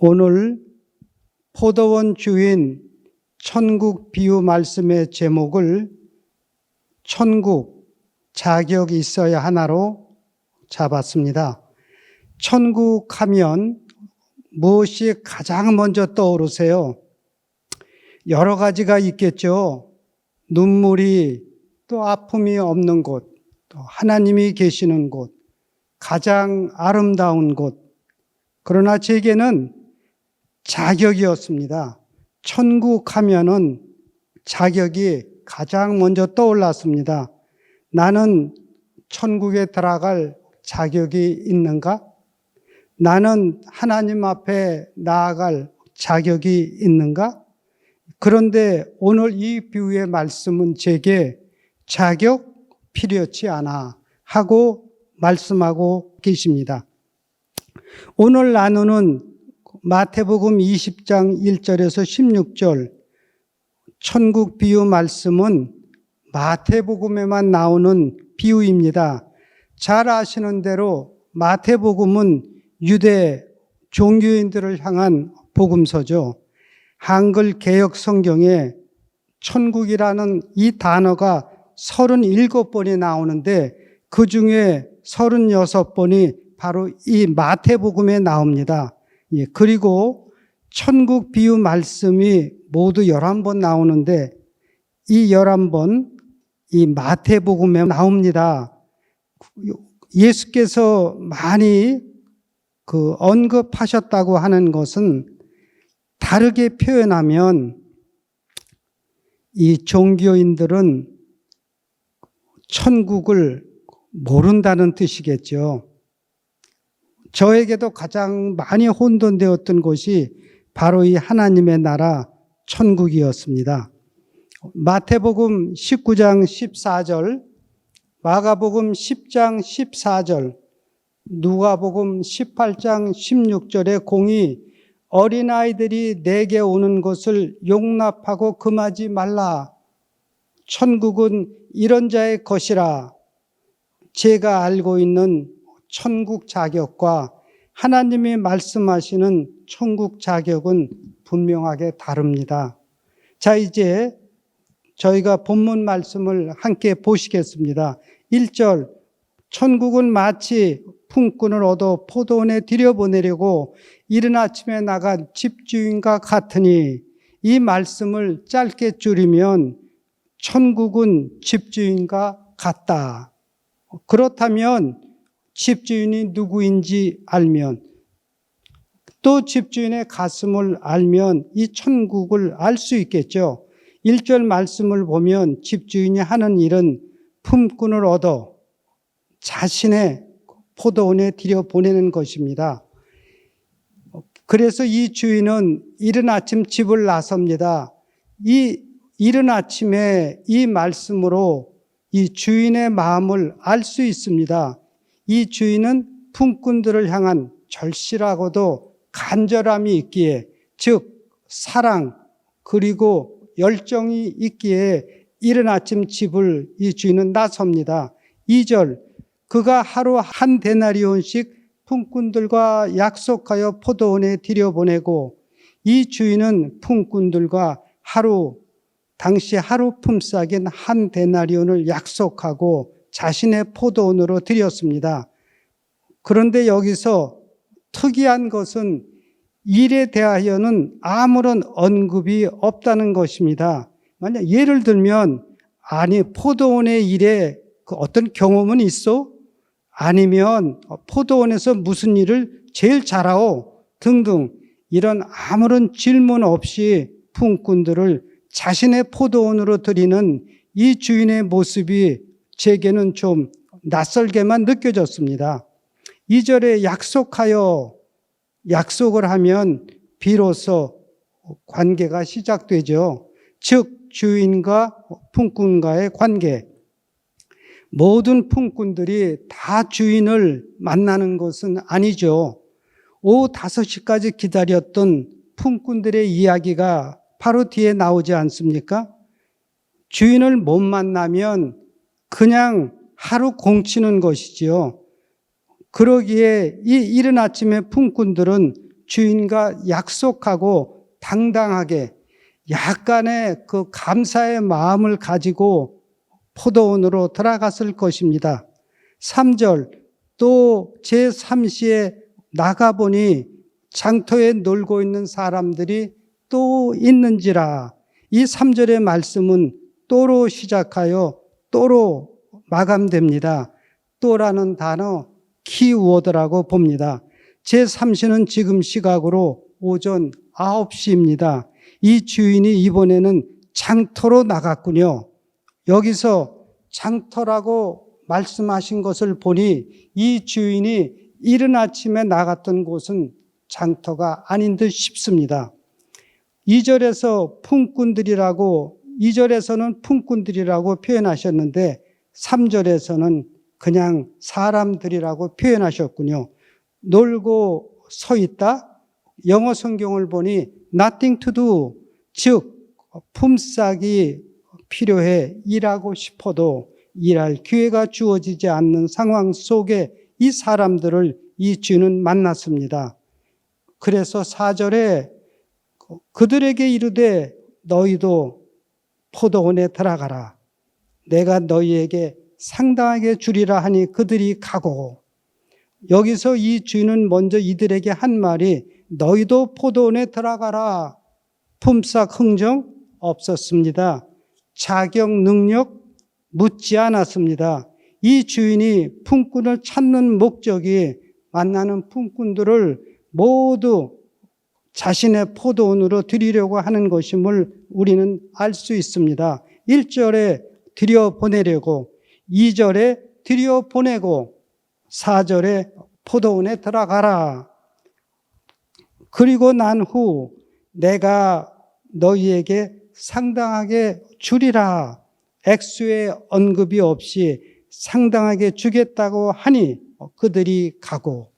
오늘 포도원 주인 천국 비유 말씀의 제목을 천국 자격이 있어야 하나로 잡았습니다. 천국 하면 무엇이 가장 먼저 떠오르세요? 여러 가지가 있겠죠. 눈물이 또 아픔이 없는 곳, 또 하나님이 계시는 곳, 가장 아름다운 곳. 그러나 제게는 자격이었습니다. 천국 하면은 자격이 가장 먼저 떠올랐습니다. 나는 천국에 들어갈 자격이 있는가? 나는 하나님 앞에 나아갈 자격이 있는가? 그런데 오늘 이 비유의 말씀은 제게 자격 필요치 않아 하고 말씀하고 계십니다. 오늘 나누는 마태복음 20장 1절에서 16절 천국 비유 말씀은 마태복음에만 나오는 비유입니다. 잘 아시는 대로 마태복음은 유대 종교인들을 향한 복음서죠. 한글 개역 성경에 천국이라는 이 단어가 37번이 나오는데 그 중에 36번이 바로 이 마태복음에 나옵니다. 그리고 천국 비유 말씀이 모두 11번 나오는데 이 11번 이 마태복음에 나옵니다. 예수께서 많이 언급하셨다고 하는 것은 다르게 표현하면 이 종교인들은 천국을 모른다는 뜻이겠죠. 저에게도 가장 많이 혼돈되었던 곳이 바로 이 하나님의 나라 천국이었습니다. 마태복음 19장 14절, 마가복음 10장 14절, 누가복음 18장 16절에 공이 어린아이들이 내게 오는 것을 용납하고 금하지 말라. 천국은 이런 자의 것이라. 제가 알고 있는 천국 자격과 하나님이 말씀하시는 천국 자격은 분명하게 다릅니다. 자, 이제 저희가 본문 말씀을 함께 보시겠습니다. 1절, 천국은 마치 품꾼을 얻어 포도원에 들여보내려고 이른 아침에 나간 집주인과 같으니, 이 말씀을 짧게 줄이면 천국은 집주인과 같다. 그렇다면 집주인이 누구인지 알면, 또 집주인의 가슴을 알면 이 천국을 알 수 있겠죠. 1절 말씀을 보면 집주인이 하는 일은 품꾼을 얻어 자신의 포도원에 들여보내는 것입니다. 그래서 이 주인은 이른 아침 집을 나섭니다. 이 이른 아침에 이 말씀으로 이 주인의 마음을 알 수 있습니다. 이 주인은 품꾼들을 향한 절실하고도 간절함이 있기에, 즉 사랑 그리고 열정이 있기에 이른 아침 집을 이 주인은 나섭니다. 2절, 그가 하루 한 데나리온씩 품꾼들과 약속하여 포도원에 들여보내고, 이 주인은 품꾼들과 당시 하루 품삯인 한 데나리온을 약속하고 자신의 포도원으로 들였습니다. 그런데 여기서 특이한 것은 일에 대하여는 아무런 언급이 없다는 것입니다. 만약 예를 들면, 포도원의 일에 어떤 경험은 있어? 아니면 포도원에서 무슨 일을 제일 잘하오? 등등 이런 아무런 질문 없이 품꾼들을 자신의 포도원으로 들이는 이 주인의 모습이 제게는 좀 낯설게만 느껴졌습니다. 2절에 약속을 하면 비로소 관계가 시작되죠. 즉 주인과 품꾼과의 관계. 모든 품꾼들이 다 주인을 만나는 것은 아니죠. 오후 5시까지 기다렸던 품꾼들의 이야기가 바로 뒤에 나오지 않습니까? 주인을 못 만나면 그냥 하루 공치는 것이지요. 그러기에 이 이른 아침에 품꾼들은 주인과 약속하고 당당하게 약간의 그 감사의 마음을 가지고 포도원으로 들어갔을 것입니다. 3절, 또 제3시에 나가보니 장터에 놀고 있는 사람들이 또 있는지라. 이 3절의 말씀은 또로 시작하여 또로 마감됩니다. 또라는 단어 키워드라고 봅니다. 제3시는 지금 시각으로 오전 9시입니다. 이 주인이 이번에는 장터로 나갔군요. 여기서 장터라고 말씀하신 것을 보니 이 주인이 이른 아침에 나갔던 곳은 장터가 아닌 듯 싶습니다. 2절에서는 품꾼들이라고 표현하셨는데 3절에서는 그냥 사람들이라고 표현하셨군요. 놀고 서 있다? 영어 성경을 보니 nothing to do, 즉 품삯이 필요해 일하고 싶어도 일할 기회가 주어지지 않는 상황 속에 이 사람들을 이 주인은 만났습니다. 그래서 4절에 그들에게 이르되 너희도 포도원에 들어가라. 내가 너희에게 상당하게 주리라 하니 그들이 가고, 여기서 이 주인은 먼저 이들에게 한 말이 너희도 포도원에 들어가라. 품삯 흥정 없었습니다. 자격 능력 묻지 않았습니다. 이 주인이 품꾼을 찾는 목적이 만나는 품꾼들을 모두 자신의 포도원으로 들이려고 하는 것임을 우리는 알 수 있습니다. 1절에 들여보내려고, 2절에 들여보내고, 4절에 포도원에 들어가라. 그리고 난 후 내가 너희에게 상당하게 주리라. 액수의 언급이 없이 상당하게 주겠다고 하니 그들이 가고,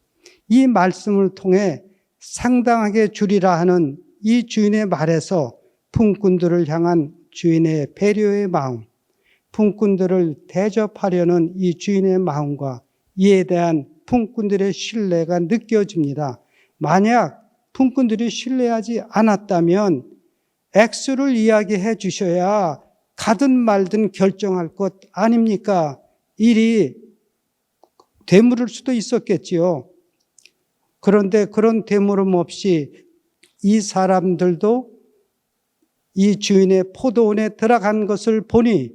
이 말씀을 통해 상당하게 주리라 하는 이 주인의 말에서 품꾼들을 향한 주인의 배려의 마음, 품꾼들을 대접하려는 이 주인의 마음과 이에 대한 품꾼들의 신뢰가 느껴집니다. 만약 품꾼들이 신뢰하지 않았다면 액수를 이야기해 주셔야 가든 말든 결정할 것 아닙니까? 일이 되물을 수도 있었겠지요. 그런데 그런 되물음 없이 이 사람들도 이 주인의 포도원에 들어간 것을 보니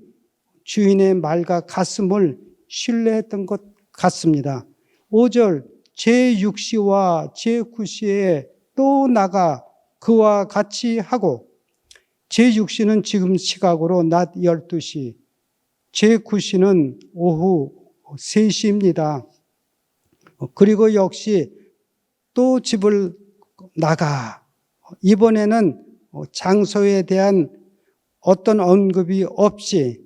주인의 말과 가슴을 신뢰했던 것 같습니다. 5절, 제6시와 제9시에 또 나가 그와 같이 하고, 제6시는 지금 시각으로 낮 12시, 제9시는 오후 3시입니다. 그리고 역시 또 집을 나가, 이번에는 장소에 대한 어떤 언급이 없이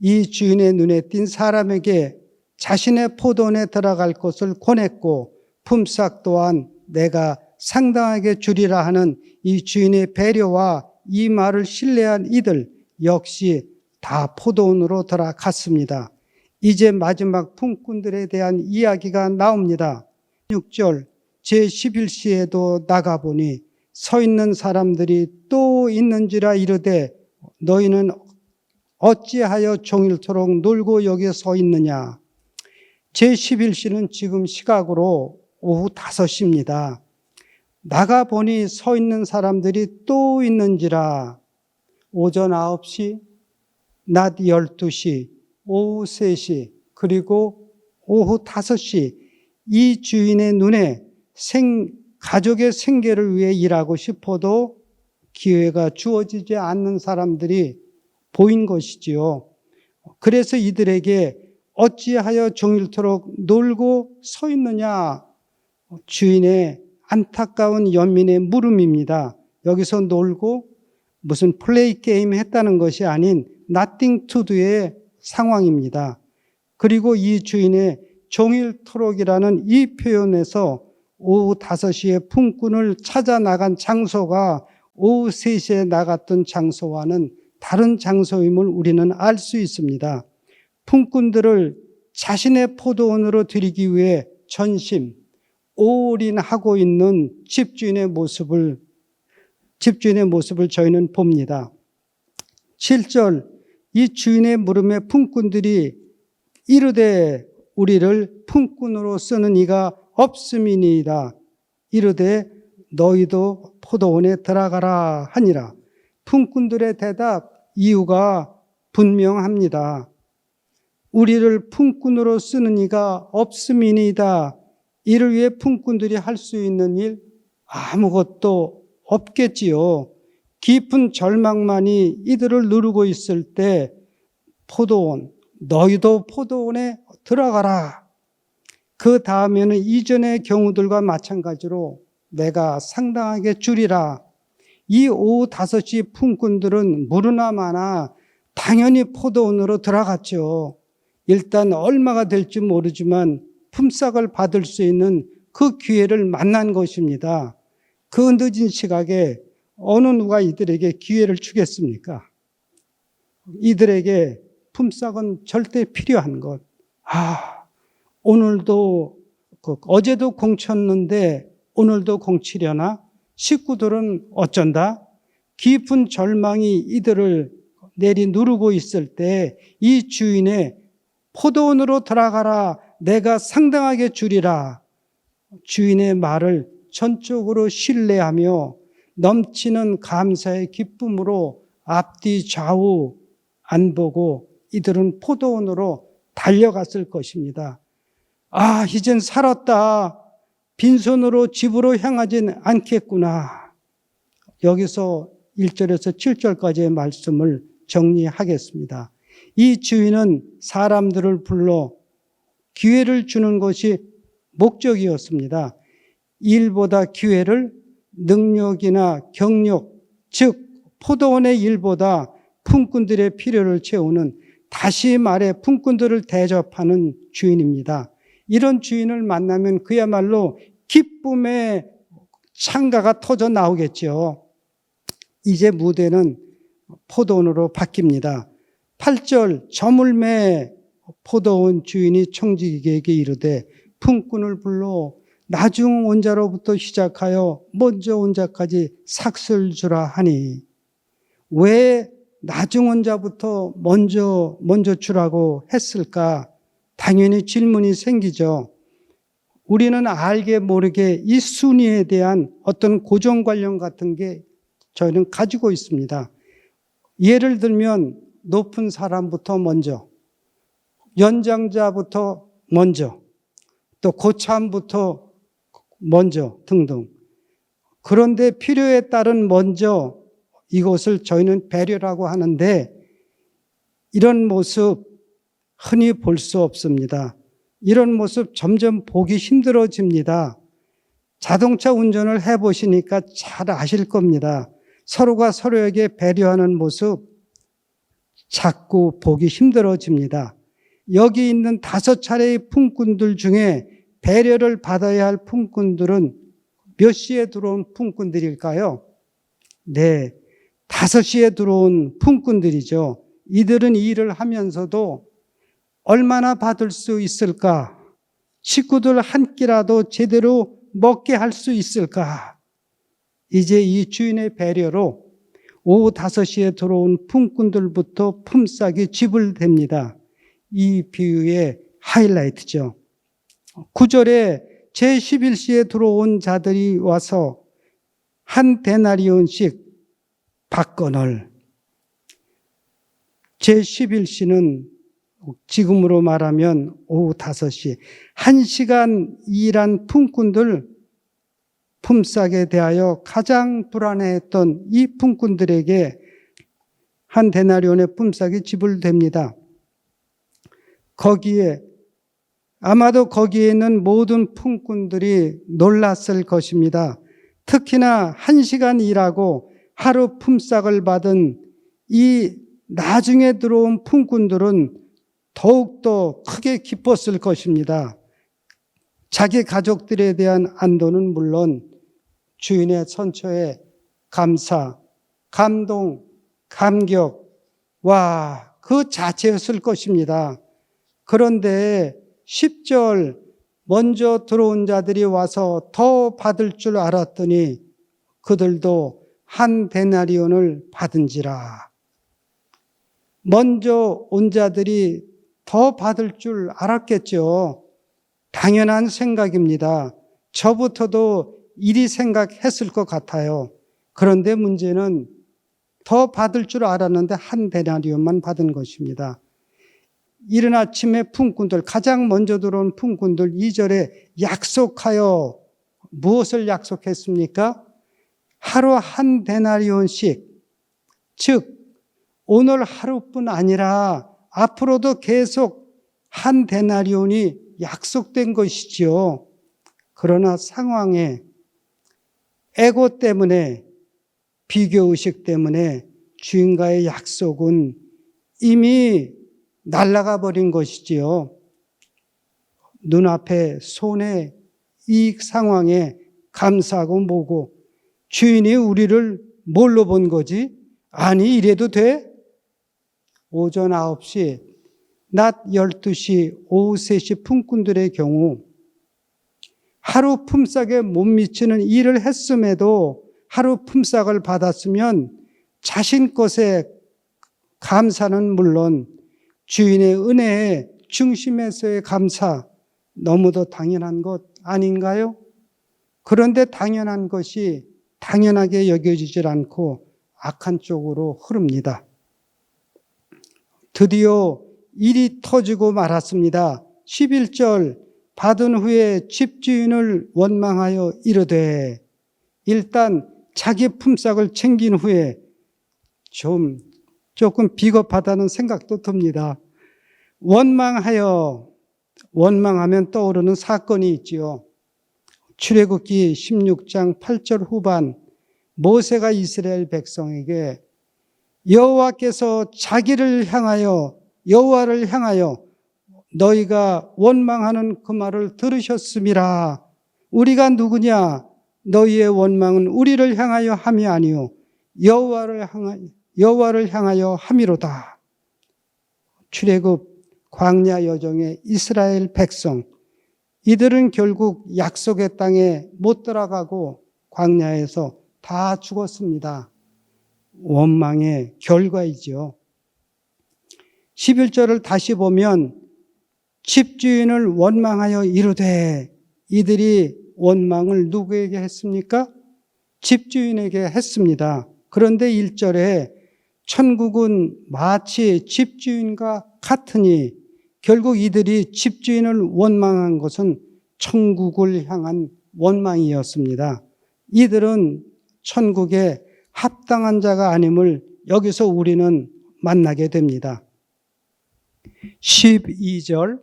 이 주인의 눈에 띈 사람에게 자신의 포도원에 들어갈 것을 권했고, 품삯 또한 내가 상당하게 주리라 하는 이 주인의 배려와 이 말을 신뢰한 이들 역시 다 포도원으로 들어갔습니다. 이제 마지막 품꾼들에 대한 이야기가 나옵니다. 6절, 제11시에도 나가보니 서 있는 사람들이 또 있는지라 이르되 너희는 어찌하여 종일토록 놀고 여기에 서 있느냐. 제11시는 지금 시각으로 오후 5시입니다. 나가보니 서 있는 사람들이 또 있는지라. 오전 9시, 낮 12시, 오후 3시, 그리고 오후 5시, 이 주인의 눈에 가족의 생계를 위해 일하고 싶어도 기회가 주어지지 않는 사람들이 보인 것이지요. 그래서 이들에게 어찌하여 종일토록 놀고 서 있느냐. 주인의 안타까운 연민의 물음입니다. 여기서 놀고 무슨 플레이 게임 했다는 것이 아닌 nothing to do의 상황입니다. 그리고 이 주인의 종일토록이라는 이 표현에서 오후 5시에 품꾼을 찾아 나간 장소가 오후 3시에 나갔던 장소와는 다른 장소임을 우리는 알 수 있습니다. 품꾼들을 자신의 포도원으로 들이기 위해 전심, 올인하고 있는 집주인의 모습을 저희는 봅니다. 7절, 이 주인의 물음에 품꾼들이 이르되 우리를 품꾼으로 쓰는 이가 없음이니이다. 이르되 너희도 포도원에 들어가라 하니라. 품꾼들의 대답, 이유가 분명합니다. 우리를 품꾼으로 쓰는 이가 없음이니이다. 이를 위해 품꾼들이 할 수 있는 일 아무것도 없겠지요. 깊은 절망만이 이들을 누르고 있을 때 포도원, 너희도 포도원에 들어가라. 그 다음에는 이전의 경우들과 마찬가지로 내가 상당하게 주리라. 이 오후 5시 품꾼들은 물으나 마나 당연히 포도원으로 들어갔죠. 일단 얼마가 될지 모르지만 품삯을 받을 수 있는 그 기회를 만난 것입니다. 그 늦은 시각에 어느 누가 이들에게 기회를 주겠습니까? 이들에게 품삯은 절대 필요한 것. 오늘도 어제도 공쳤는데 오늘도 공치려나? 식구들은 어쩐다? 깊은 절망이 이들을 내리 누르고 있을 때 이 주인의 포도원으로 들어가라. 내가 상당하게 주리라. 주인의 말을 전적으로 신뢰하며 넘치는 감사의 기쁨으로 앞뒤 좌우 안 보고 이들은 포도원으로 달려갔을 것입니다. 이젠 살았다. 빈손으로 집으로 향하진 않겠구나. 여기서 1절에서 7절까지의 말씀을 정리하겠습니다. 이 주인은 사람들을 불러 기회를 주는 것이 목적이었습니다. 일보다 기회를, 능력이나 경력, 즉 포도원의 일보다 품꾼들의 필요를 채우는, 다시 말해 품꾼들을 대접하는 주인입니다. 이런 주인을 만나면 그야말로 기쁨의 창가가 터져 나오겠죠. 이제 무대는 포도원으로 바뀝니다. 8절, 저물매 포도원 주인이 청지기에게 이르되 품꾼을 불러 나중 온 자로부터 시작하여 먼저 온 자까지 삭슬 주라 하니. 왜 나중 온 자부터 먼저 주라고 했을까? 당연히 질문이 생기죠. 우리는 알게 모르게 이 순위에 대한 어떤 고정관념 같은 게 저희는 가지고 있습니다. 예를 들면 높은 사람부터 먼저, 연장자부터 먼저, 또 고참부터 먼저 등등. 그런데 필요에 따른 먼저, 이것을 저희는 배려라고 하는데 이런 모습 흔히 볼 수 없습니다. 이런 모습 점점 보기 힘들어집니다. 자동차 운전을 해보시니까 잘 아실 겁니다. 서로가 서로에게 배려하는 모습 자꾸 보기 힘들어집니다. 여기 있는 5차례의 품꾼들 중에 배려를 받아야 할 품꾼들은 몇 시에 들어온 품꾼들일까요? 네, 5시에 들어온 품꾼들이죠. 이들은 일을 하면서도 얼마나 받을 수 있을까? 식구들 한 끼라도 제대로 먹게 할 수 있을까? 이제 이 주인의 배려로 오후 5시에 들어온 품꾼들부터 품삯이 지불됩니다. 이 비유의 하이라이트죠. 9절에 제11시에 들어온 자들이 와서 한 데나리온씩 받거늘. 제11시는 지금으로 말하면 오후 5시, 1시간 일한 품꾼들 품삯에 대하여 가장 불안해했던 이 품꾼들에게 한 데나리온의 품삯이 지불됩니다. 아마도 거기에 있는 모든 품꾼들이 놀랐을 것입니다. 특히나 1시간 일하고 하루 품삯을 받은 이 나중에 들어온 품꾼들은 더욱더 크게 기뻤을 것입니다. 자기 가족들에 대한 안도는 물론 주인의 선처에 감사, 감동, 감격, 그 자체였을 것입니다. 그런데 10절, 먼저 들어온 자들이 와서 더 받을 줄 알았더니 그들도 한 데나리온을 받은지라. 먼저 온 자들이 더 받을 줄 알았겠죠. 당연한 생각입니다. 저부터도 이리 생각했을 것 같아요. 그런데 문제는 더 받을 줄 알았는데 한 데나리온만 받은 것입니다. 이른 아침에 품꾼들, 가장 먼저 들어온 품꾼들 2절에 약속하여 무엇을 약속했습니까? 하루 한 데나리온씩, 즉 오늘 하루뿐 아니라 앞으로도 계속 한 데나리온이 약속된 것이지요. 그러나 상황에 에고 때문에, 비교의식 때문에 주인과의 약속은 이미 날아가 버린 것이지요. 눈앞에 손해 이익 상황에 감사하고 뭐고, 주인이 우리를 뭘로 본 거지? 아니 이래도 돼? 오전 9시, 낮 12시, 오후 3시 품꾼들의 경우 하루 품삯에 못 미치는 일을 했음에도 하루 품삯을 받았으면 자신 것에 감사는 물론 주인의 은혜에 중심에서의 감사, 너무도 당연한 것 아닌가요? 그런데 당연한 것이 당연하게 여겨지질 않고 악한 쪽으로 흐릅니다. 드디어 일이 터지고 말았습니다. 11절, 받은 후에 집주인을 원망하여 이르되, 일단 자기 품삯을 챙긴 후에 조금 비겁하다는 생각도 듭니다. 원망하면 떠오르는 사건이 있지요. 출애굽기 16장 8절 후반, 모세가 이스라엘 백성에게 여호와께서 여호와를 향하여 너희가 원망하는 그 말을 들으셨음이라. 우리가 누구냐? 너희의 원망은 우리를 향하여 함이 아니요 여호와를 향하여 함이로다. 출애굽 광야 여정의 이스라엘 백성, 이들은 결국 약속의 땅에 못 들어가고 광야에서 다 죽었습니다. 원망의 결과이죠. 11절을 다시 보면 집주인을 원망하여 이르되, 이들이 원망을 누구에게 했습니까? 집주인에게 했습니다. 그런데 1절에 천국은 마치 집주인과 같으니, 결국 이들이 집주인을 원망한 것은 천국을 향한 원망이었습니다. 이들은 천국에 합당한 자가 아님을 여기서 우리는 만나게 됩니다. 12절,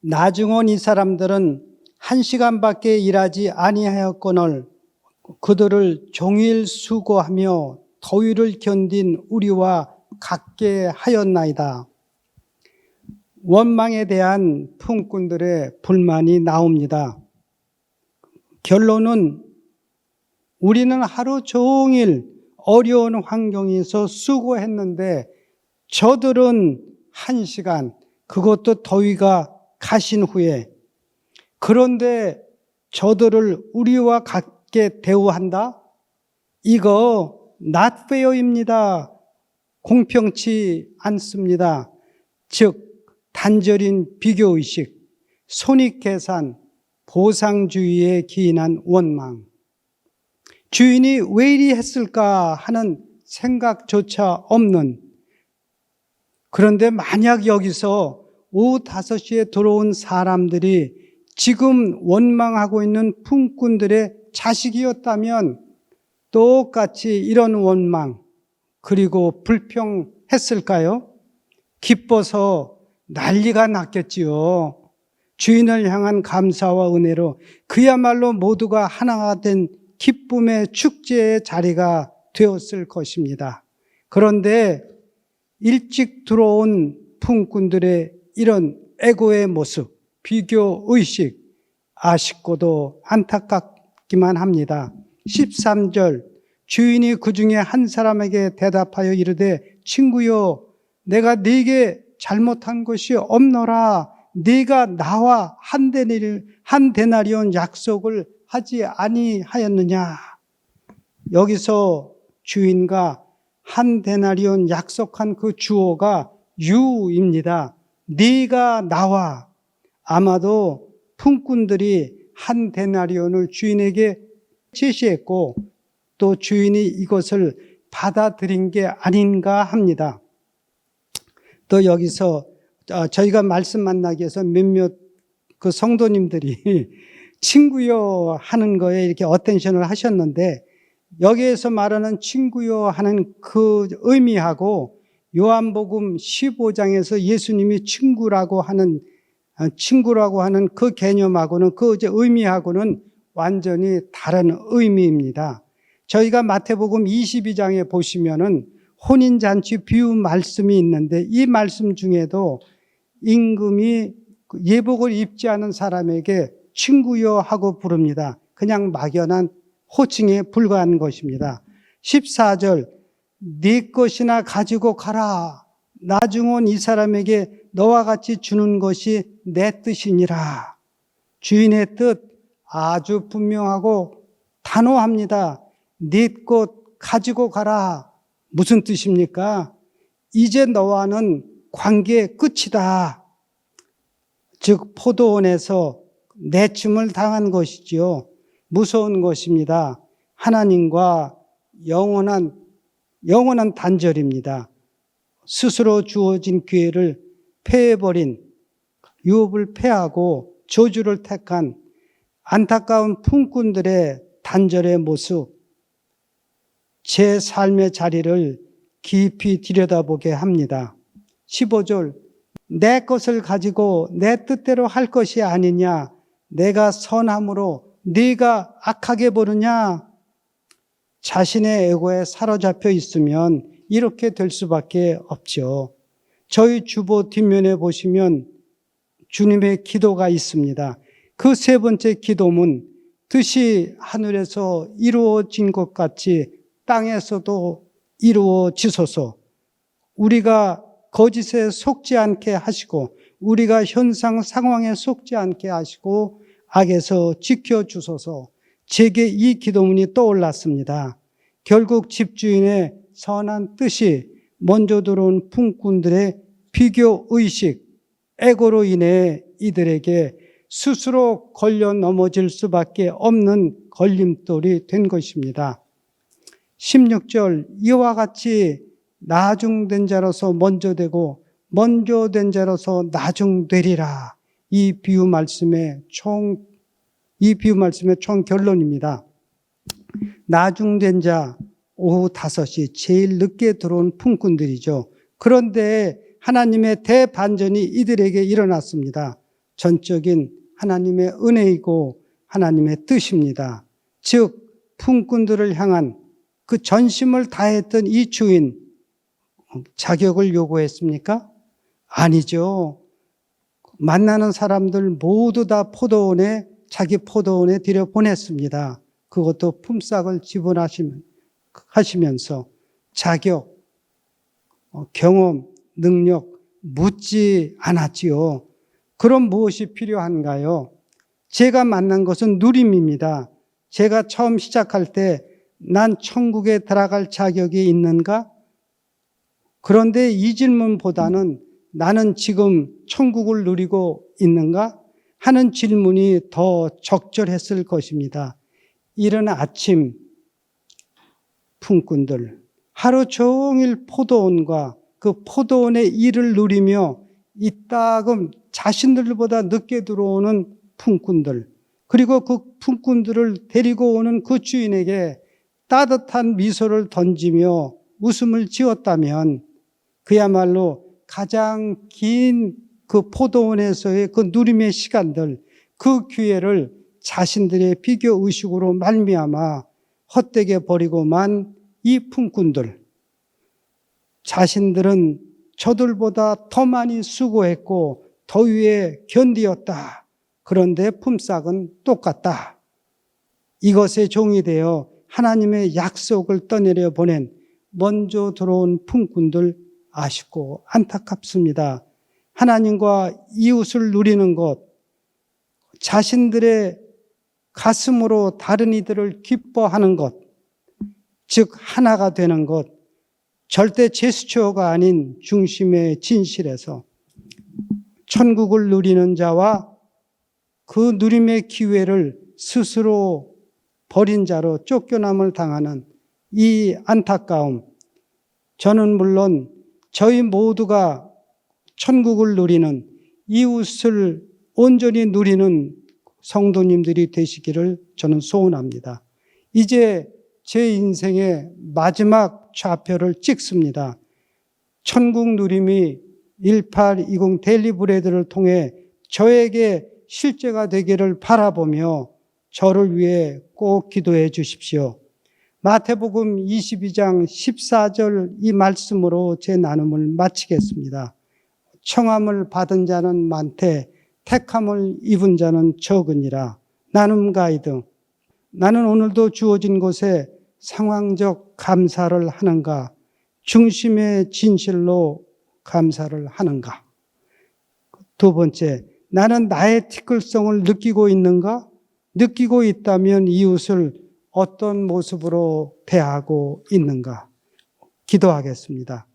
나중온 이 사람들은 1시간밖에 일하지 아니하였거늘 그들을 종일 수고하며 더위를 견딘 우리와 같게 하였나이다. 원망에 대한 품꾼들의 불만이 나옵니다. 결론은 우리는 하루 종일 어려운 환경에서 수고했는데 저들은 1시간, 그것도 더위가 가신 후에, 그런데 저들을 우리와 같게 대우한다? 이거 not fair입니다. 공평치 않습니다. 즉 단절인 비교의식, 손익계산, 보상주의에 기인한 원망. 주인이 왜 이리 했을까 하는 생각조차 없는, 그런데 만약 여기서 오후 5시에 들어온 사람들이 지금 원망하고 있는 품꾼들의 자식이었다면 똑같이 이런 원망 그리고 불평했을까요? 기뻐서 난리가 났겠지요. 주인을 향한 감사와 은혜로 그야말로 모두가 하나가 된 기쁨의 축제의 자리가 되었을 것입니다. 그런데 일찍 들어온 품꾼들의 이런 애고의 모습, 비교의식, 아쉽고도 안타깝기만 합니다. 13절, 주인이 그 중에 한 사람에게 대답하여 이르되, 친구여, 내가 네게 잘못한 것이 없노라. 네가 나와 한 데나리온 약속을 하지 아니하였느냐. 여기서 주인과 한 데나리온 약속한 그 주어가 유입니다. 네가 나와. 아마도 품꾼들이 한 데나리온을 주인에게 제시했고 또 주인이 이것을 받아들인 게 아닌가 합니다. 또 여기서 저희가 말씀 만나기 위해서 몇몇 그 성도님들이 친구요 하는 거에 이렇게 어텐션을 하셨는데 여기에서 말하는 친구요 하는 그 의미하고 요한복음 15장에서 예수님이 친구라고 하는 그 개념하고는 그 의미하고는 완전히 다른 의미입니다. 저희가 마태복음 22장에 보시면은 혼인잔치 비유 말씀이 있는데 이 말씀 중에도 임금이 예복을 입지 않은 사람에게 친구여 하고 부릅니다. 그냥 막연한 호칭에 불과한 것입니다. 14절 네 것이나 가지고 가라. 나중 온 이 사람에게 너와 같이 주는 것이 내 뜻이니라. 주인의 뜻 아주 분명하고 단호합니다. 네 것 가지고 가라. 무슨 뜻입니까? 이제 너와는 관계 끝이다. 즉 포도원에서 내춤을 당한 것이지요. 무서운 것입니다. 하나님과 영원한 단절입니다. 스스로 주어진 기회를 패해버린, 유업을 패하고 저주를 택한 안타까운 품꾼들의 단절의 모습, 제 삶의 자리를 깊이 들여다보게 합니다. 15절 내 것을 가지고 내 뜻대로 할 것이 아니냐. 내가 선함으로 네가 악하게 보느냐. 자신의 에고에 사로잡혀 있으면 이렇게 될 수밖에 없죠. 저희 주보 뒷면에 보시면 주님의 기도가 있습니다. 그 세 번째 기도문, 뜻이 하늘에서 이루어진 것 같이 땅에서도 이루어지소서. 우리가 거짓에 속지 않게 하시고 우리가 현상 상황에 속지 않게 하시고 악에서 지켜주소서. 제게 이 기도문이 떠올랐습니다. 결국 집주인의 선한 뜻이 먼저 들어온 품꾼들의 비교의식, 에고로 인해 이들에게 스스로 걸려 넘어질 수밖에 없는 걸림돌이 된 것입니다. 16절 이와 같이 나중된 자로서 먼저 되고 먼저 된 자로서 나중되리라. 이 비유 말씀의 총 결론입니다. 나중된 자 오후 5시 제일 늦게 들어온 품꾼들이죠. 그런데 하나님의 대반전이 이들에게 일어났습니다. 전적인 하나님의 은혜이고 하나님의 뜻입니다. 즉 품꾼들을 향한 그 전심을 다했던 이 주인 자격을 요구했습니까? 아니죠. 만나는 사람들 모두 다 자기 포도원에 들여보냈습니다. 그것도 품삯을 지불하시면서 자격, 경험, 능력 묻지 않았지요. 그럼 무엇이 필요한가요? 제가 만난 것은 누림입니다. 제가 처음 시작할 때 난 천국에 들어갈 자격이 있는가? 그런데 이 질문보다는 나는 지금 천국을 누리고 있는가? 하는 질문이 더 적절했을 것입니다. 이른 아침 품꾼들, 하루 종일 포도원과 그 포도원의 일을 누리며 이따금 자신들보다 늦게 들어오는 품꾼들, 그리고 그 품꾼들을 데리고 오는 그 주인에게 따뜻한 미소를 던지며 웃음을 지었다면 그야말로 가장 긴 그 포도원에서의 그 누림의 시간들, 그 기회를 자신들의 비교의식으로 말미암아 헛되게 버리고만 이 품꾼들, 자신들은 저들보다 더 많이 수고했고 더위에 견디었다. 그런데 품삯은 똑같다. 이것에 종이 되어 하나님의 약속을 떠내려 보낸 먼저 들어온 품꾼들 아쉽고 안타깝습니다. 하나님과 이웃을 누리는 것, 자신들의 가슴으로 다른 이들을 기뻐하는 것, 즉 하나가 되는 것, 절대 제스처가 아닌 중심의 진실에서 천국을 누리는 자와 그 누림의 기회를 스스로 버린 자로 쫓겨남을 당하는 이 안타까움, 저는 물론 저희 모두가 천국을 누리는, 이웃을 온전히 누리는 성도님들이 되시기를 저는 소원합니다. 이제 제 인생의 마지막 좌표를 찍습니다. 천국 누림이 1820 데일리 브레드를 통해 저에게 실제가 되기를 바라보며 저를 위해 꼭 기도해 주십시오. 마태복음 22장 14절 이 말씀으로 제 나눔을 마치겠습니다. 청함을 받은 자는 많되 택함을 입은 자는 적으니라. 나눔 가이드. 나는 오늘도 주어진 곳에 상황적 감사를 하는가? 중심의 진실로 감사를 하는가? 두 번째, 나는 나의 티끌성을 느끼고 있는가? 느끼고 있다면 이웃을 어떤 모습으로 대하고 있는가? 기도하겠습니다.